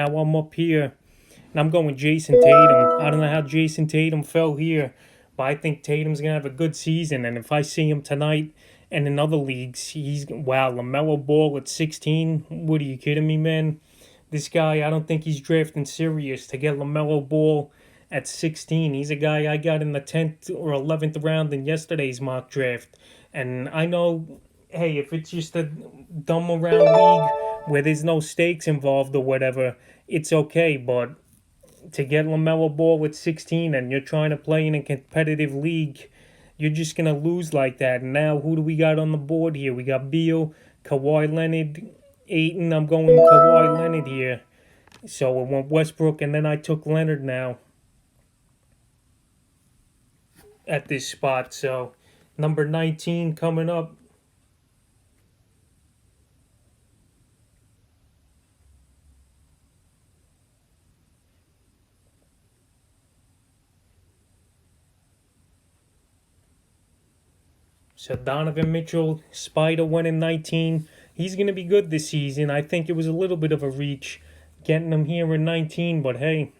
Now I'm up here, and I'm going Jason Tatum. I don't know how Jason Tatum fell here, but I think Tatum's going to have a good season. And if I see him tonight and in other leagues, wow, LaMelo Ball at 16. What are you kidding me, man? This guy, I don't think he's drafting serious to get LaMelo Ball at 16. He's a guy I got in the 10th or 11th round in yesterday's mock draft. And I know, hey, if it's just a dumb around league where there's no stakes involved or whatever, it's okay. But to get LaMelo Ball at 16 and you're trying to play in a competitive league, you're just going to lose like that. And now, who do we got on the board here? We got Beal, Kawhi Leonard, Ayton. I'm going Kawhi Leonard here. So it went Westbrook, and then I took Leonard now at this spot. So number 19 coming up. So Donovan Mitchell, Spider went in 19. He's going to be good this season. I think it was a little bit of a reach getting him here in 19. But hey,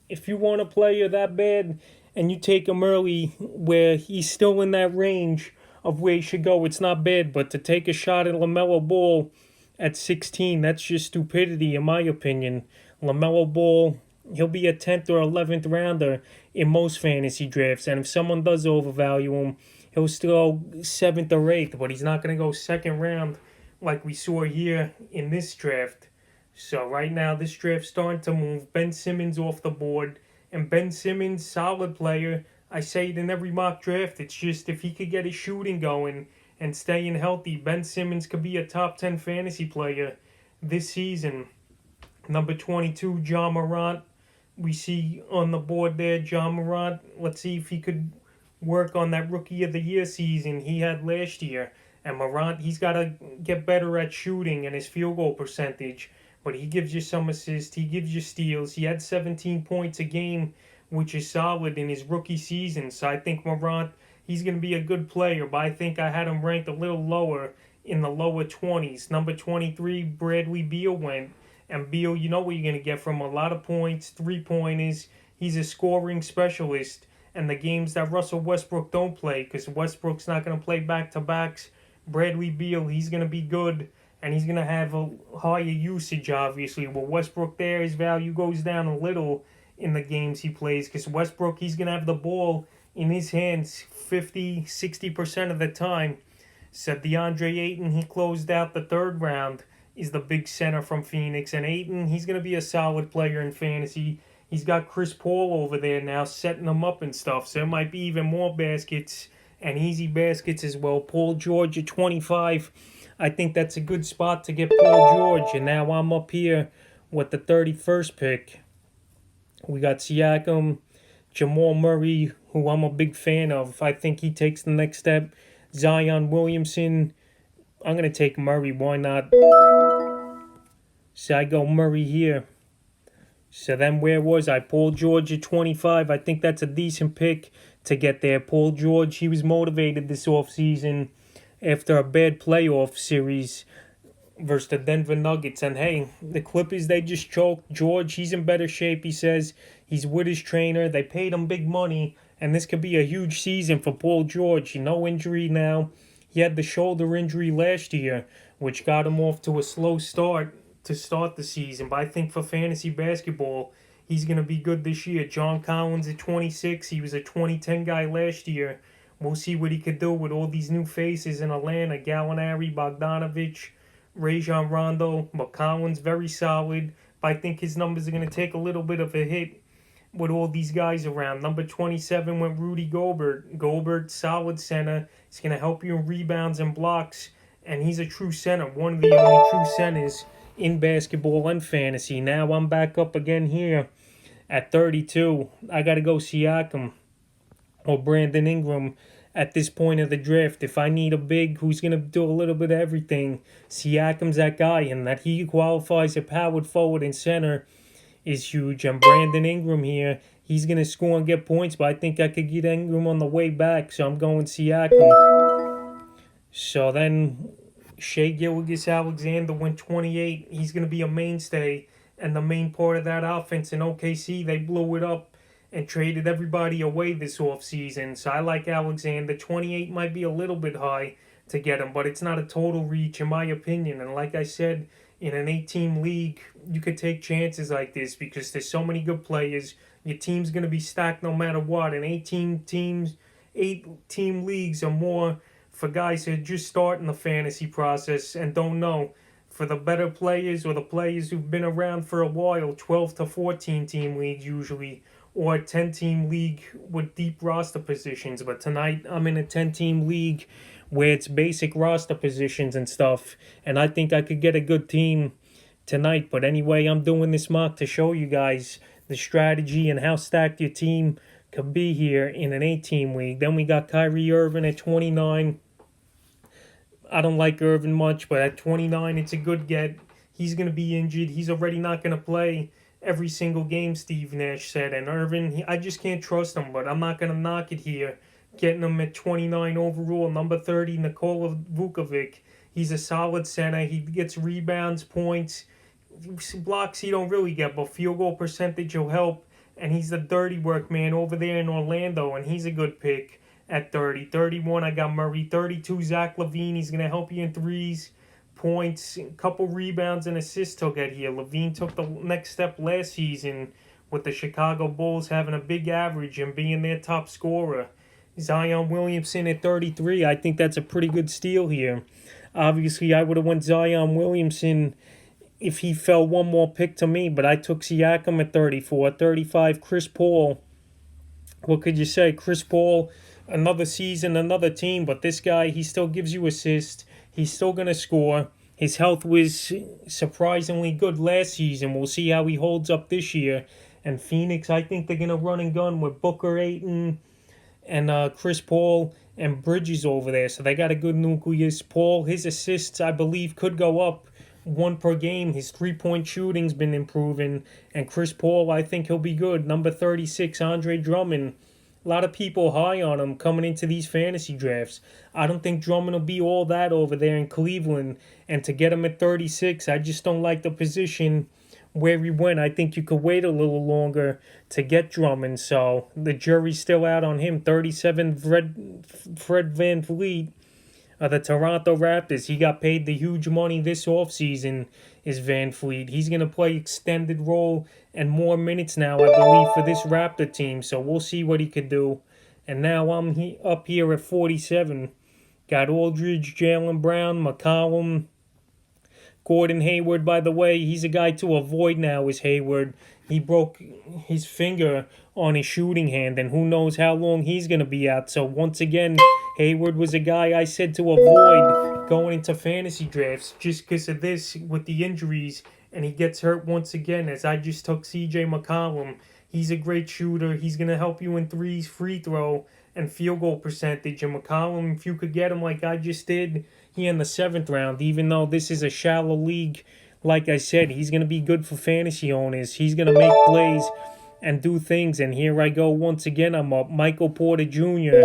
if you want a player that bad and you take him early where he's still in that range of where he should go, it's not bad. But to take a shot at LaMelo Ball at 16, that's just stupidity in my opinion. LaMelo Ball, he'll be a 10th or 11th rounder in most fantasy drafts. And if someone does overvalue him, he'll still go 7th or 8th, but he's not going to go second round like we saw here in this draft. So right now, this draft's starting to move. Ben Simmons off the board. And Ben Simmons, solid player. I say it in every mock draft. It's just if he could get his shooting going and staying healthy, Ben Simmons could be a top 10 fantasy player this season. Number 22, John Morant. We see on the board there, John Morant. Let's see if he could work on that Rookie of the Year season he had last year. And Marant, he's got to get better at shooting and his field goal percentage. But he gives you some assists. He gives you steals. He had 17 points a game, which is solid in his rookie season. So I think Marant, he's going to be a good player. But I think I had him ranked a little lower in the lower 20s. Number 23, Bradley Beal went. And Beal, you know what you're going to get from him. A lot of points, three-pointers. He's a scoring specialist. And the games that Russell Westbrook don't play, because Westbrook's not going to play back-to-backs. Bradley Beal, he's going to be good, and he's going to have a higher usage, obviously. With Westbrook there, his value goes down a little in the games he plays, because Westbrook, he's going to have the ball in his hands 50, 60% of the time. So DeAndre Ayton, he closed out the third round, is the big center from Phoenix. And Ayton, he's going to be a solid player in fantasy. He's got Chris Paul over there now setting him up and stuff. So it might be even more baskets and easy baskets as well. Paul George at 25. I think that's a good spot to get Paul George. And now I'm up here with the 31st pick. We got Siakam, Jamal Murray, who I'm a big fan of. I think he takes the next step. Zion Williamson. I'm going to take Murray. Why not? So I go Murray here. So then where was I? Paul George at 25. I think that's a decent pick to get there. Paul George, he was motivated this offseason after a bad playoff series versus the Denver Nuggets. And hey, the Clippers, they just choked. George, he's in better shape, he says. He's with his trainer. They paid him big money. And this could be a huge season for Paul George. No injury now. He had the shoulder injury last year, which got him off to a slow start to start the season. But I think for fantasy basketball, he's going to be good this year. John Collins at 26. He was a 2010 guy last year. We'll see what he could do with all these new faces in Atlanta. Gallinari, Bogdanovich, Rajon Rondo. But Collins, very solid. But I think his numbers are going to take a little bit of a hit with all these guys around. Number 27 went Rudy Gobert. Gobert, solid center. He's going to help you in rebounds and blocks. And he's a true center. One of the only true centers in basketball and fantasy. Now I'm back up again here at 32. I got to go Siakam or Brandon Ingram at this point of the draft. If I need a big who's going to do a little bit of everything, Siakam's that guy. And that he qualifies at power forward and center is huge. And Brandon Ingram here, he's going to score and get points, but I think I could get Ingram on the way back, so I'm going Siakam. So then Shai Gilgeous-Alexander went 28. He's going to be a mainstay and the main part of that offense in OKC. They blew it up and traded everybody away this offseason. So I like Alexander. 28 might be a little bit high to get him, but it's not a total reach in my opinion. And like I said, in an 8-team league, you could take chances like this because there's so many good players. Your team's going to be stacked no matter what. And 8-team leagues are more for guys who are just starting the fantasy process and don't know. For the better players or the players who've been around for a while, 12 to 14 team leagues usually, or a 10-team league with deep roster positions. But tonight I'm in a 10-team league where it's basic roster positions and stuff, and I think I could get a good team tonight. But anyway, I'm doing this mock to show you guys the strategy and how stacked your team could be here in an 8-team league. Then we got Kyrie Irving at 29. I don't like Irving much, but at 29, it's a good get. He's going to be injured. He's already not going to play every single game, Steve Nash said. And Irving, I just can't trust him, but I'm not going to knock it here. Getting him at 29 overall. Number 30, Nicole Vukovic. He's a solid center. He gets rebounds, points, blocks he don't really get, but field goal percentage will help. And he's the dirty work man over there in Orlando, and he's a good pick at 30. 31, I got Murray. 32, Zach LaVine. He's going to help you in threes, points, a couple rebounds and assists he'll get here. LaVine took the next step last season with the Chicago Bulls having a big average and being their top scorer. Zion Williamson at 33. I think that's a pretty good steal here. Obviously, I would have went Zion Williamson if he fell one more pick to me, but I took Siakam at 34. 35, Chris Paul. What could you say? Chris Paul, another season, another team, but this guy, he still gives you assists. He's still going to score. His health was surprisingly good last season. We'll see how he holds up this year. And Phoenix, I think they're going to run and gun with Booker, Ayton, and Chris Paul and Bridges over there. So they got a good nucleus. Paul, his assists, I believe, could go up one per game. His three-point shooting's been improving. And Chris Paul, I think he'll be good. Number 36, Andre Drummond. A lot of people high on him coming into these fantasy drafts. I don't think Drummond will be all that over there in Cleveland. And to get him at 36, I just don't like the position where he went. I think you could wait a little longer to get Drummond. So the jury's still out on him. 37, Fred VanVleet of the Toronto Raptors. He got paid the huge money this offseason, is VanVleet. He's going to play extended role and more minutes now, I believe, for this Raptor team. So we'll see what he could do. And now I'm up here at 47. Got Aldridge, Jaylen Brown, McCollum, Gordon Hayward. By the way, he's a guy to avoid now, is Hayward. He broke his finger on his shooting hand, and who knows how long he's going to be out. So once again, Hayward was a guy I said to avoid going into fantasy drafts just because of this with the injuries, and he gets hurt once again as I just took CJ McCollum. He's a great shooter. He's going to help you in threes, free throw, and field goal percentage. And McCollum, if you could get him like I just did here in the 7th round, even though this is a shallow league, like I said, he's going to be good for fantasy owners. He's going to make plays and do things. And here I go once again. I'm up. Michael Porter Jr.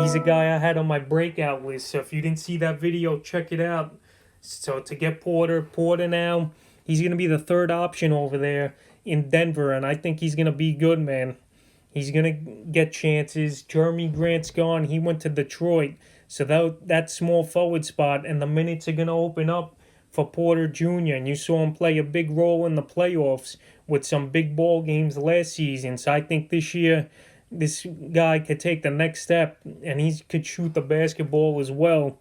He's a guy I had on my breakout list. So if you didn't see that video, check it out. So to get Porter now, he's going to be the 3rd option over there in Denver. And I think he's going to be good, man. He's going to get chances. Jeremy Grant's gone. He went to Detroit. So that small forward spot and the minutes are going to open up for Porter Jr. And you saw him play a big role in the playoffs with some big ball games last season. So I think this year this guy could take the next step and he could shoot the basketball as well.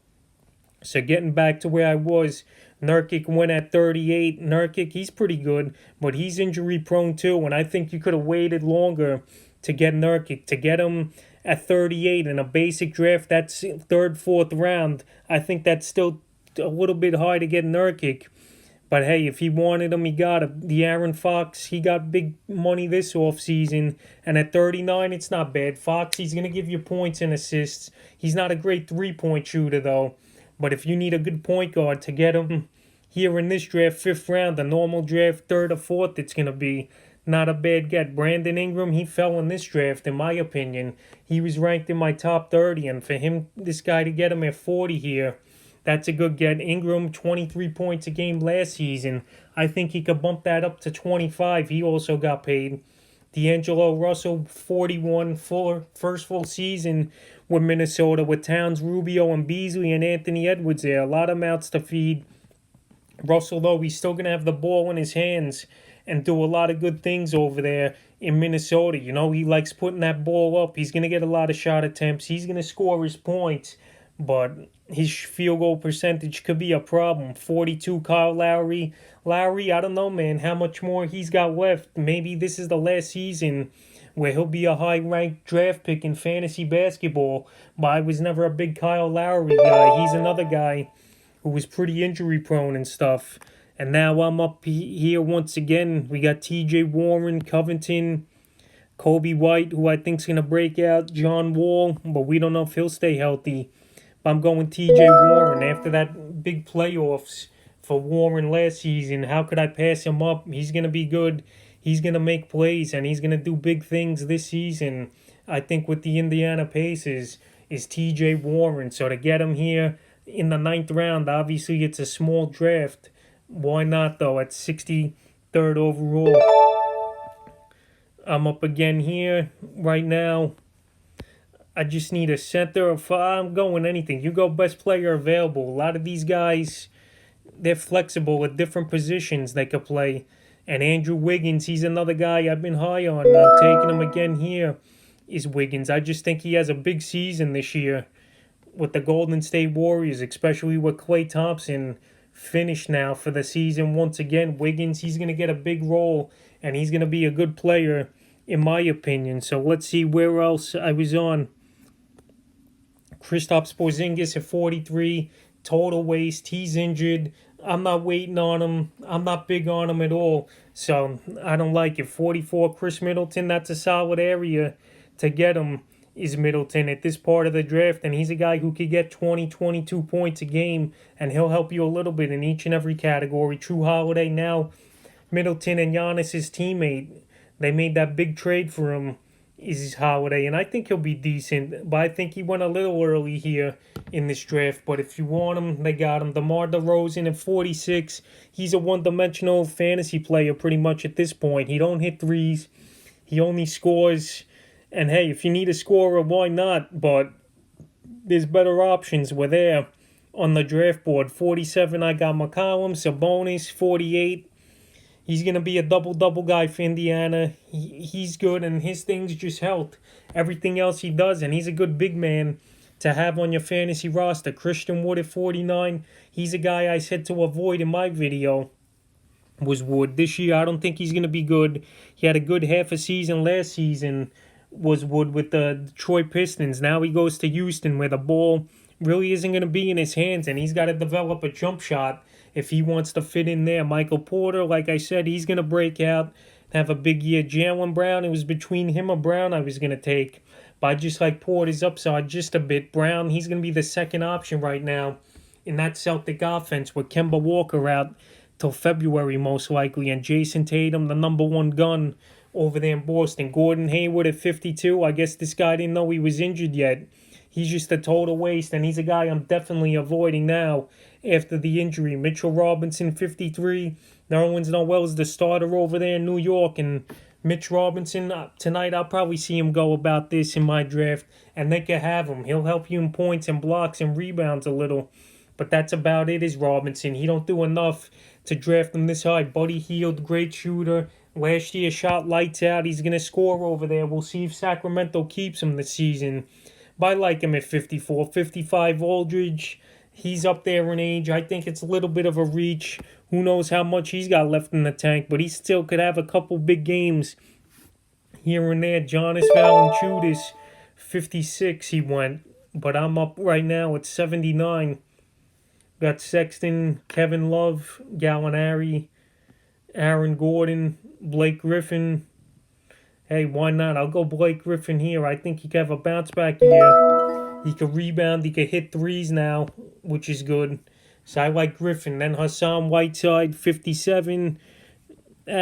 So getting back to where I was, Nurkic went at 38. Nurkic, he's pretty good, but he's injury prone too. And I think you could have waited longer to get Nurkic. To get him at 38 in a basic draft, that's 3rd, 4th round. I think that's still a little bit high to get Nurkic. But hey, if he wanted him, he got him. De'Aaron Fox, he got big money this offseason. And at 39, it's not bad. Fox, he's going to give you points and assists. He's not a great three-point shooter, though. But if you need a good point guard to get him here in this draft, 5th round, the normal draft, 3rd or 4th, it's going to be not a bad get. Brandon Ingram, he fell in this draft, in my opinion. He was ranked in my top 30. And for him, this guy to get him at 40 here, That's a good get. Ingram, 23 points a game last season. I think he could bump that up to 25. He also got paid. D'Angelo Russell, 41, first full season with Minnesota with Towns, Rubio, and Beasley and Anthony Edwards there. A lot of mouths to feed. Russell, though, he's still going to have the ball in his hands and do a lot of good things over there in Minnesota. You know, he likes putting that ball up. He's going to get a lot of shot attempts. He's going to score his points, but his field goal percentage could be a problem. 42, Kyle Lowry. Lowry, I don't know, man, how much more he's got left. Maybe this is the last season where he'll be a high-ranked draft pick in fantasy basketball, but I was never a big Kyle Lowry guy. He's another guy who was pretty injury-prone and stuff. And now I'm up here once again. We got T.J. Warren, Covington, Kobe White, who I think's going to break out, John Wall, but we don't know if he'll stay healthy. But I'm going T.J. Warren. After that big playoffs for Warren last season, how could I pass him up? He's going to be good. He's going to make plays, and he's going to do big things this season. I think with the Indiana Pacers is T.J. Warren. So to get him here in the 9th round, obviously it's a small draft. Why not, though, at 63rd overall? I'm up again here right now. I just need a center. If I'm going anything, you go best player available. A lot of these guys, they're flexible at different positions they could play. And Andrew Wiggins, he's another guy I've been high on. And I'm taking him again here, is Wiggins. I just think he has a big season this year with the Golden State Warriors, especially with Klay Thompson finished now for the season once again. Wiggins, he's going to get a big role, and he's going to be a good player, in my opinion. So let's see where else I was on. Kristaps Porzingis at 43, total waste. He's injured. I'm not waiting on him. I'm not big on him at all. So I don't like it. 44, Chris Middleton, that's a solid area to get him, is Middleton at this part of the draft. And he's a guy who could get 20, 22 points a game, and he'll help you a little bit in each and every category. True Holiday now, Middleton and Giannis, his teammate, they made that big trade for him, is Holiday, and I think he'll be decent, but I think he went a little early here in this draft. But if you want him, they got him. DeMar DeRozan at 46, he's a one-dimensional fantasy player pretty much at this point. He don't hit threes, he only scores, and hey, if you need a scorer, why not? But there's better options. We're there on the draft board. 47, I got McCollum. Sabonis, 48. He's going to be a double-double guy for Indiana. He's good, and his things just help everything else he does, and he's a good big man to have on your fantasy roster. Christian Wood at 49. He's a guy I said to avoid in my video, was Wood. This year, I don't think he's going to be good. He had a good half a season last season, was Wood, with the Detroit Pistons. Now he goes to Houston, where the ball really isn't going to be in his hands, and he's got to develop a jump shot if he wants to fit in there. Michael Porter, like I said, he's going to break out and have a big year. Jaylen Brown, it was between him or Brown I was going to take, but I just like Porter's upside just a bit. Brown, he's going to be the second option right now in that Celtic offense with Kemba Walker out till February most likely, and Jason Tatum, the number one gun over there in Boston. Gordon Hayward at 52. I guess this guy didn't know he was injured yet. He's just a total waste, and he's a guy I'm definitely avoiding now after the injury. Mitchell Robinson, 53. Nerlens Noel's the starter over there in New York, and Mitch Robinson, tonight I'll probably see him go about this in my draft, and they can have him. He'll help you in points and blocks and rebounds a little, but that's about it, is Robinson. He don't do enough to draft him this high. Buddy Hield, great shooter. Last year shot lights out. He's going to score over there. We'll see if Sacramento keeps him this season. But I like him at 54. 55, Aldridge. He's up there in age. I think it's a little bit of a reach. Who knows how much he's got left in the tank, but he still could have a couple big games here and there. Jonas Valanciunas, 56 he went, but I'm up right now at 79. Got Sexton, Kevin Love, Gallinari, Aaron Gordon, Blake Griffin. Hey, why not? I'll go Blake Griffin here. I think he could have a bounce back year. He could rebound. He could hit threes now, which is good. So I like Griffin. Then Hassan Whiteside, 57.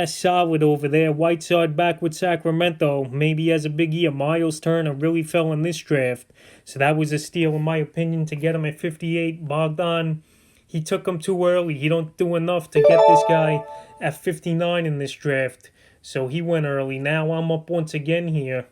Solid over there. Whiteside back with Sacramento. Maybe he has a big year. Miles Turner really fell in this draft. So that was a steal in my opinion to get him at 58. Brogdon, he took him too early. He don't do enough to get this guy at 59 in this draft. So he went early. Now I'm up once again here.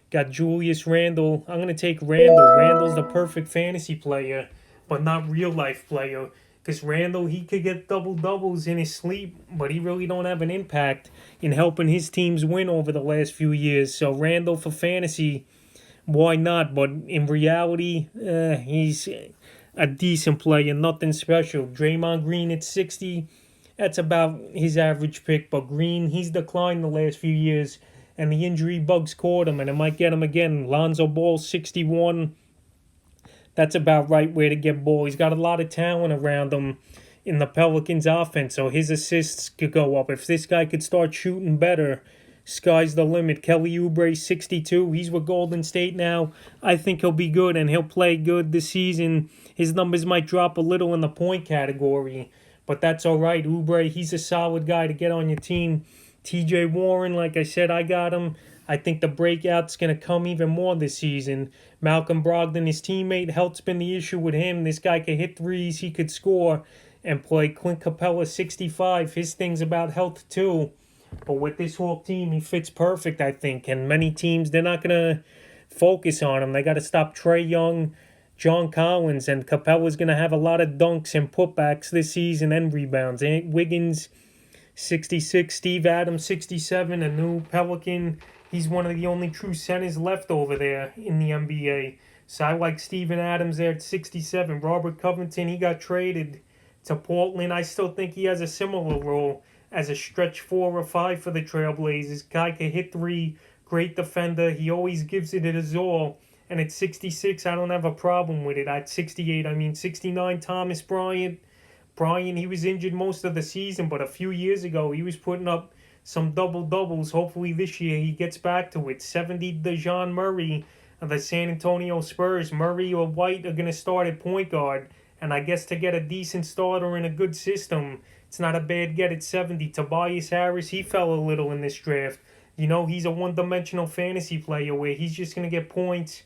Got Julius Randle. I'm going to take Randle. Randle's the perfect fantasy player, but not real life player. Because Randle, he could get double-doubles in his sleep, but he really don't have an impact in helping his teams win over the last few years. So Randle for fantasy, why not? But in reality, he's a decent player, nothing special. Draymond Green at 60, that's about his average pick. But Green, he's declined the last few years, and the injury bugs caught him, and it might get him again. Lonzo Ball, 61. That's about right where to get Ball. He's got a lot of talent around him in the Pelicans offense, so his assists could go up. If this guy could start shooting better, sky's the limit. Kelly Oubre, 62. He's with Golden State now. I think he'll be good, and he'll play good this season. His numbers might drop a little in the point category, but that's all right. Oubre, he's a solid guy to get on your team. TJ Warren, like I said, I got him. I think the breakout's going to come even more this season. Malcolm Brogdon, his teammate, health's been the issue with him. This guy could hit threes, he could score and play. Clint Capella, 65. His thing's about health too. But with this whole team, he fits perfect, I think. And many teams, they're not going to focus on him. They got to stop Trae Young, John Collins, and Capella's going to have a lot of dunks and putbacks this season and rebounds. And Wiggins, 66. Steve Adams, 67. A new Pelican. He's one of the only true centers left over there in the NBA. So I like Steven Adams there at 67. Robert Covington, he got traded to Portland. I still think he has a similar role as a stretch 4 or 5 for the Trailblazers. Guy can hit three, great defender. He always gives it his all. And at 66, I don't have a problem with it. At 68, 69, Thomas Bryant. Bryant, he was injured most of the season, but a few years ago, he was putting up some double-doubles. Hopefully this year he gets back to it. 70, DeJounte Murray of the San Antonio Spurs. Murray or White are going to start at point guard. And I guess to get a decent starter in a good system, it's not a bad get at 70. Tobias Harris, he fell a little in this draft. You know, he's a one-dimensional fantasy player where he's just going to get points,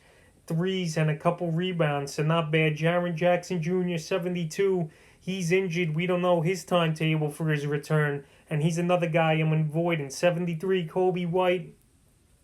threes, and a couple rebounds. So not bad. Jaron Jackson Jr., 72. He's injured. We don't know his timetable for his return. And he's another guy I'm avoiding. 73, Kobe White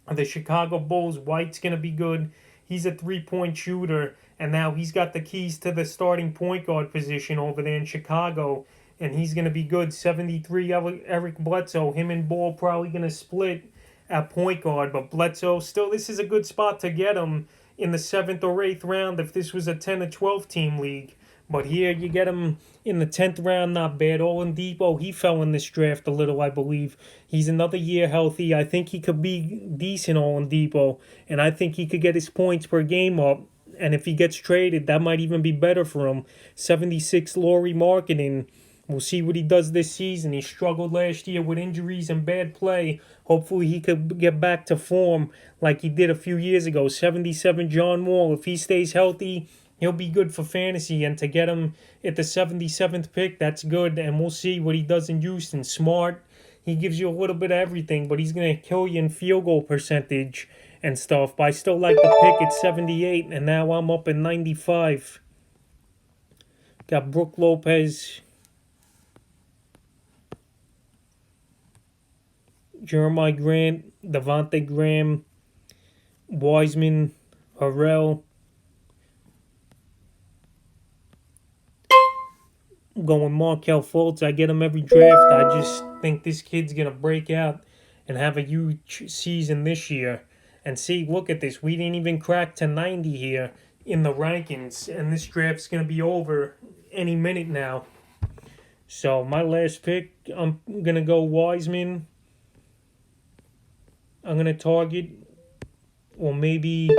of the Chicago Bulls. White's going to be good. He's a three-point shooter. And now he's got the keys to the starting point guard position over there in Chicago. And he's going to be good. 73, Eric Bledsoe. Him and Ball probably going to split at point guard. But Bledsoe, still, this is a good spot to get him in the 7th or 8th round if this was a 10 or 12 team league. But here you get him in the 10th round, not bad. Oladipo, he fell in this draft a little, I believe. He's another year healthy. I think he could be decent, Oladipo. And I think he could get his points per game up. And if he gets traded, that might even be better for him. 76, Lauri Markkanen. We'll see what he does this season. He struggled last year with injuries and bad play. Hopefully he could get back to form like he did a few years ago. 77, John Wall. If he stays healthy, he'll be good for fantasy, and to get him at the 77th pick, that's good, and we'll see what he does in Houston. Smart, he gives you a little bit of everything, but he's going to kill you in field goal percentage and stuff. But I still like the pick at 78, and now I'm up at 95. Got Brook Lopez, Jeremiah Grant, Devontae Graham, Wiseman, Harrell. Going Markelle Fultz. I get him every draft. I just think this kid's going to break out and have a huge season this year. And see, look at this. We didn't even crack to 90 here in the rankings. And this draft's going to be over any minute now. So my last pick, I'm going to go Wiseman. I'm going to target, or maybe,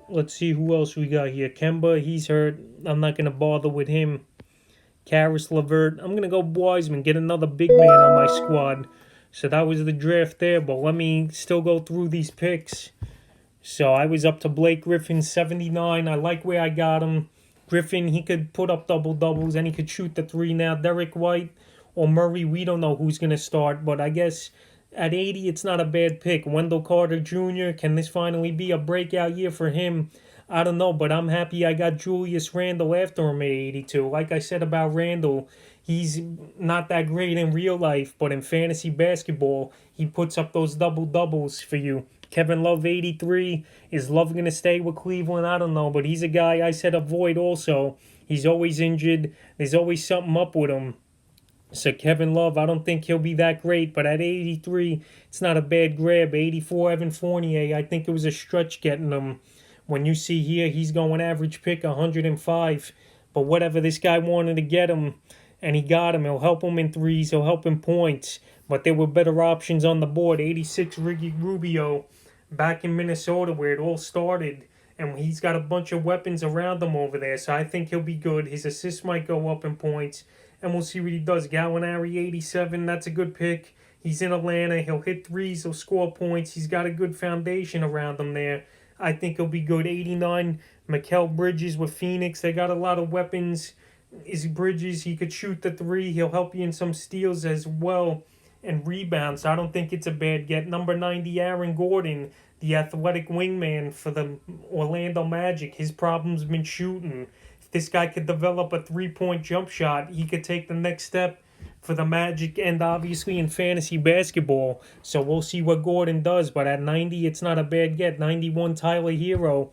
let's see who else we got here. Kemba, he's hurt. I'm not going to bother with him. Karis LeVert. I'm going to go Wiseman, get another big man on my squad. So that was the draft there, but let me still go through these picks. So I was up to Blake Griffin, 79. I like where I got him. Griffin, he could put up double-doubles, and he could shoot the three now. Derek White, or Murray. We don't know who's going to start, but I guess at 80, it's not a bad pick. Wendell Carter Jr., can this finally be a breakout year for him? I don't know, but I'm happy I got Julius Randle after him at 82. Like I said about Randle, he's not that great in real life, but in fantasy basketball, he puts up those double-doubles for you. Kevin Love, 83. Is Love going to stay with Cleveland? I don't know, but he's a guy I said avoid also. He's always injured. There's always something up with him. So Kevin Love, I don't think he'll be that great, but at 83, it's not a bad grab. 84, Evan Fournier, I think it was a stretch getting him. When you see here, he's going average pick 105. But whatever, this guy wanted to get him, and he got him. He'll help him in threes. He'll help in points. But there were better options on the board. 86, Ricky Rubio, back in Minnesota where it all started. And he's got a bunch of weapons around him over there. So I think he'll be good. His assists might go up in points. And we'll see what he does. Gallinari, 87, that's a good pick. He's in Atlanta. He'll hit threes. He'll score points. He's got a good foundation around him there. I think he'll be good. 89, Mikal Bridges with Phoenix. They got a lot of weapons. Is Bridges, he could shoot the three. He'll help you in some steals as well and rebounds. I don't think it's a bad get. Number 90, Aaron Gordon, the athletic wingman for the Orlando Magic. His problem's been shooting. If this guy could develop a three-point jump shot, he could take the next step for the Magic and obviously in fantasy basketball. So we'll see what Gordon does. But at 90, it's not a bad get. 91, Tyler Hero.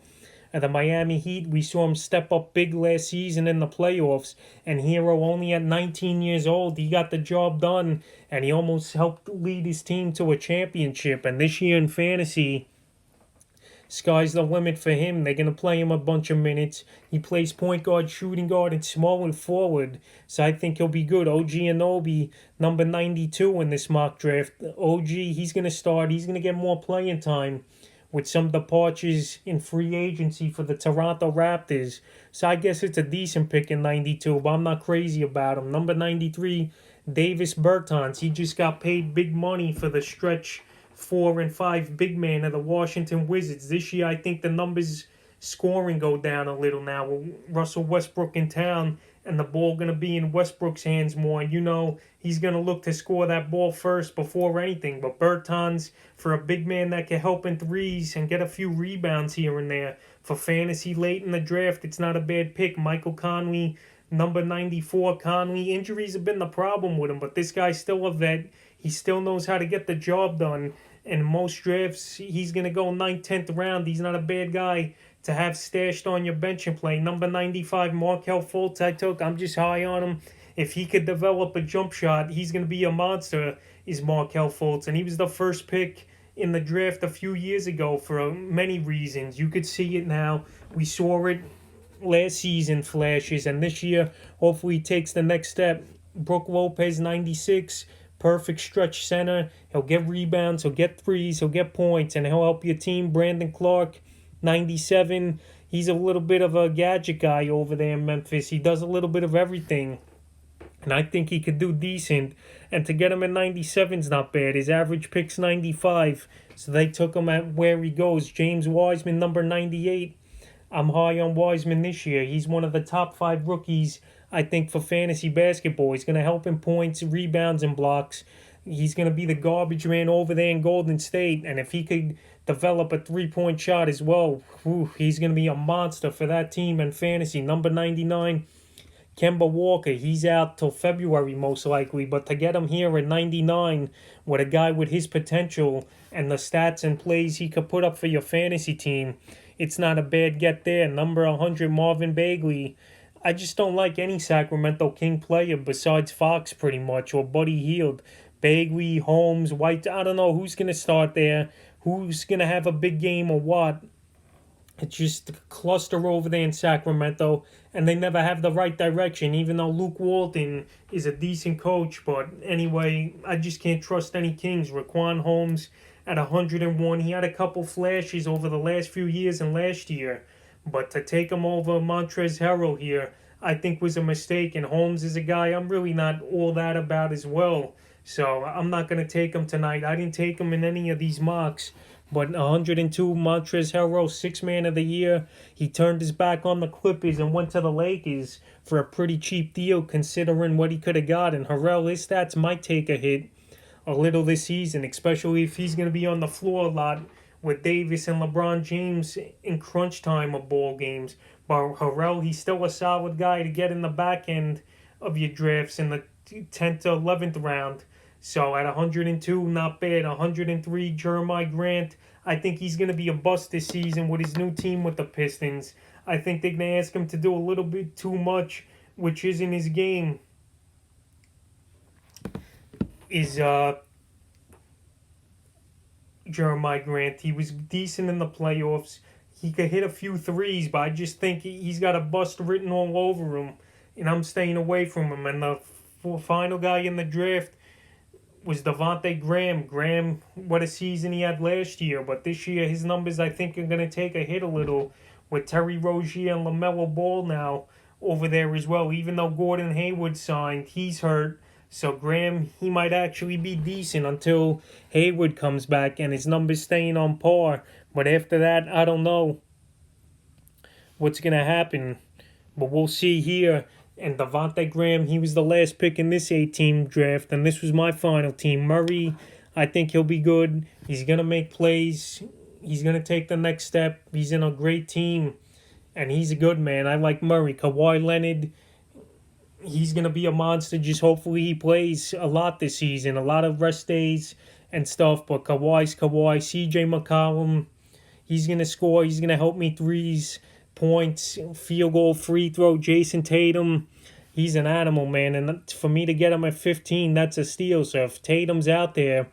At the Miami Heat, we saw him step up big last season in the playoffs. And Hero, only at 19 years old, he got the job done. And he almost helped lead his team to a championship. And this year in fantasy, sky's the limit for him. They're going to play him a bunch of minutes. He plays point guard, shooting guard, and small and forward. So I think he'll be good. OG Anunoby, number 92 in this mock draft. OG, he's going to start. He's going to get more playing time with some departures in free agency for the Toronto Raptors. So I guess it's a decent pick in 92, but I'm not crazy about him. Number 93, Davis Bertons. He just got paid big money for the stretch 4 and 5 big man of the Washington Wizards. This year, I think the numbers scoring go down a little now with Russell Westbrook in town and the ball going to be in Westbrook's hands more. And you know, he's going to look to score that ball first before anything. But Bertons, for a big man that can help in threes and get a few rebounds here and there, for fantasy late in the draft, it's not a bad pick. Michael Conley, number 94. Conley, injuries have been the problem with him, but this guy's still a vet. He still knows how to get the job done. And most drafts, he's going to go 9th, 10th round. He's not a bad guy to have stashed on your bench and play. Number 95, Markelle Fultz, I'm just high on him. If he could develop a jump shot, he's going to be a monster, is Markelle Fultz. And he was the first pick in the draft a few years ago for many reasons. You could see it now. We saw it last season, flashes. And this year, hopefully he takes the next step. Brook Lopez, 96. Perfect stretch center. He'll get rebounds, he'll get threes, he'll get points, and he'll help your team. Brandon Clark, 97. He's a little bit of a gadget guy over there in Memphis. He does a little bit of everything. And I think he could do decent. And to get him at 97 is not bad. His average pick's 95. So they took him at where he goes. James Wiseman, number 98. I'm high on Wiseman this year. He's one of the top 5 rookies, I think, for fantasy basketball. He's going to help in points, rebounds, and blocks. He's going to be the garbage man over there in Golden State. And if he could develop a three-point shot as well, he's going to be a monster for that team in fantasy. Number 99, Kemba Walker. He's out till February most likely. But to get him here at 99 with a guy with his potential and the stats and plays he could put up for your fantasy team, it's not a bad get there. Number 100, Marvin Bagley. I just don't like any Sacramento King player besides Fox pretty much, or Buddy Hield. Bagley, Holmes, White, I don't know who's going to start there, who's going to have a big game or what. It's just a cluster over there in Sacramento, and they never have the right direction, even though Luke Walton is a decent coach. But anyway, I just can't trust any Kings. Raquan Holmes at 101. He had a couple flashes over the last few years and last year. But to take him over Montrezl Harrell here, I think was a mistake. And Holmes is a guy I'm really not all that about as well. So I'm not going to take him tonight. I didn't take him in any of these mocks. But 102, Montrezl Harrell, 6-man of the year. He turned his back on the Clippers and went to the Lakers for a pretty cheap deal considering what he could have gotten. Harrell, his stats might take a hit a little this season, especially if he's going to be on the floor a lot with Davis and LeBron James in crunch time of ball games. But Harrell, he's still a solid guy to get in the back end of your drafts in the 10th to 11th round. So at 102, not bad. 103, Jeremiah Grant. I think he's going to be a bust this season with his new team with the Pistons. I think they're going to ask him to do a little bit too much, which isn't his game. Is Jeremiah Grant. He was decent in the playoffs. He could hit a few threes, but I just think he's got a bust written all over him, and I'm staying away from him. And the final guy in the draft was Devontae Graham. Graham, what a season he had last year, but this year his numbers I think are going to take a hit a little with Terry Rozier and LaMelo Ball now over there as well. Even though Gordon Hayward signed, he's hurt. So Graham, he might actually be decent until Hayward comes back and his numbers staying on par. But after that, I don't know what's going to happen. But we'll see here. And Devontae Graham, he was the last pick in this 8-team draft. And this was my final team. Murray, I think he'll be good. He's going to make plays. He's going to take the next step. He's in a great team. And he's a good man. I like Murray. Kawhi Leonard, he's going to be a monster. Just hopefully he plays a lot this season. A lot of rest days and stuff. But Kawhi's Kawhi. CJ McCollum, he's going to score. He's going to help me threes, points, field goal, free throw. Jason Tatum, he's an animal, man. And for me to get him at 15, that's a steal. So if Tatum's out there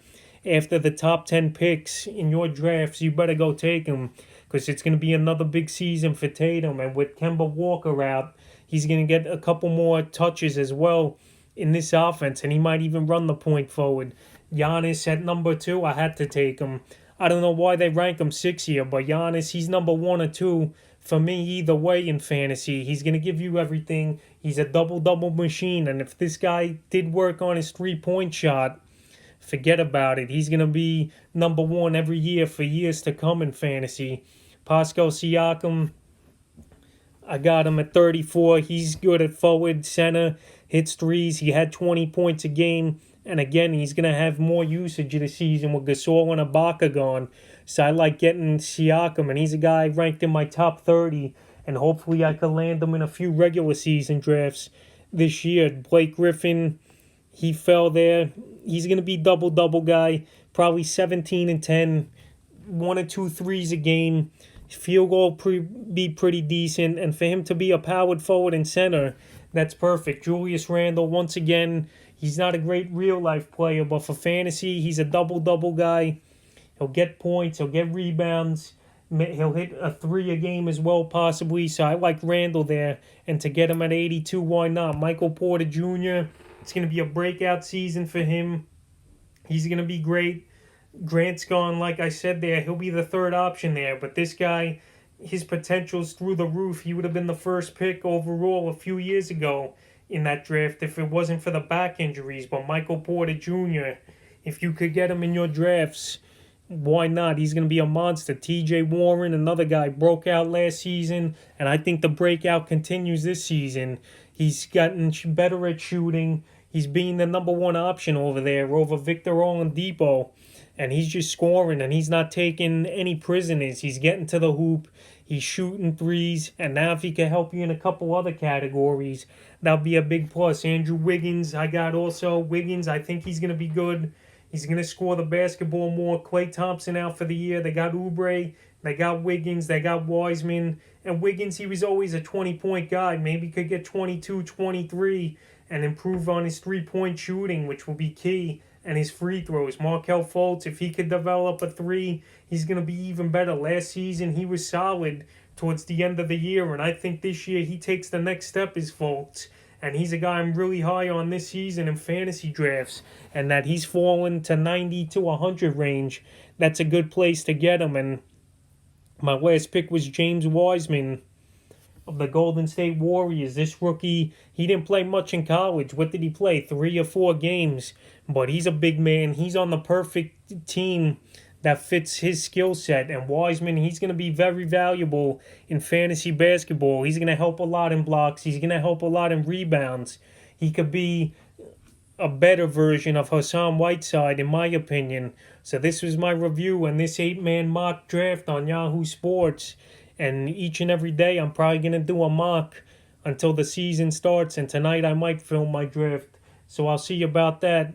after the top 10 picks in your drafts, you better go take him. Because it's going to be another big season for Tatum. And with Kemba Walker out, he's going to get a couple more touches as well in this offense. And he might even run the point forward. Giannis at number 2, I had to take him. I don't know why they rank him 6 here. But Giannis, he's number 1 or 2 for me either way in fantasy. He's going to give you everything. He's a double-double machine. And if this guy did work on his three-point shot, forget about it. He's going to be number 1 every year for years to come in fantasy. Pascal Siakam, I got him at 34. He's good at forward, center, hits threes. He had 20 points a game. And again, he's going to have more usage of the season with Gasol and Ibaka gone. So I like getting Siakam, and he's a guy ranked in my top 30. And hopefully I can land him in a few regular season drafts this year. Blake Griffin, he fell there. He's going to be double-double guy. Probably 17 and 10. 1 or 2 threes a game. Field goal be pretty decent. And for him to be a powered forward and center, that's perfect. Julius Randle, once again, he's not a great real-life player, but for fantasy, he's a double-double guy. He'll get points. He'll get rebounds. He'll hit a 3 a game as well, possibly. So I like Randle there. And to get him at 82, why not? Michael Porter Jr., it's going to be a breakout season for him. He's going to be great. Grant's gone, like I said there. He'll be the third option there. But this guy, his potential's through the roof. He would have been the first pick overall a few years ago in that draft if it wasn't for the back injuries. But Michael Porter Jr., if you could get him in your drafts, why not? He's going to be a monster. TJ Warren, another guy, broke out last season, and I think the breakout continues this season. He's gotten better at shooting. He's being the number 1 option over there over Victor Oladipo. And he's just scoring, and he's not taking any prisoners. He's getting to the hoop. He's shooting threes. And now if he can help you in a couple other categories, that'll be a big plus. Andrew Wiggins, I got also. Wiggins, I think he's going to be good. He's going to score the basketball more. Klay Thompson out for the year. They got Oubre. They got Wiggins. They got Wiseman. And Wiggins, he was always a 20-point guy. Maybe he could get 22, 23 and improve on his three-point shooting, which will be key. And his free throws. Markelle Fultz, if he could develop a 3, he's going to be even better. Last season, he was solid towards the end of the year, and I think this year he takes the next step as Fultz. And he's a guy I'm really high on this season in fantasy drafts, and that he's fallen to 90 to 100 range. That's a good place to get him. And my last pick was James Wiseman of the Golden State Warriors. This rookie, he didn't play much in college. What did he play? 3 or 4 games. but he's a big man. He's on the perfect team that fits his skill set. And Wiseman, he's going to be very valuable in fantasy basketball. He's going to help a lot in blocks. He's going to help a lot in rebounds. He could be a better version of Hassan Whiteside, in my opinion. So this was my review and this 8-man mock draft on Yahoo Sports. And each and every day I'm probably going to do a mock until the season starts. And tonight I might film my draft. So I'll see you about that.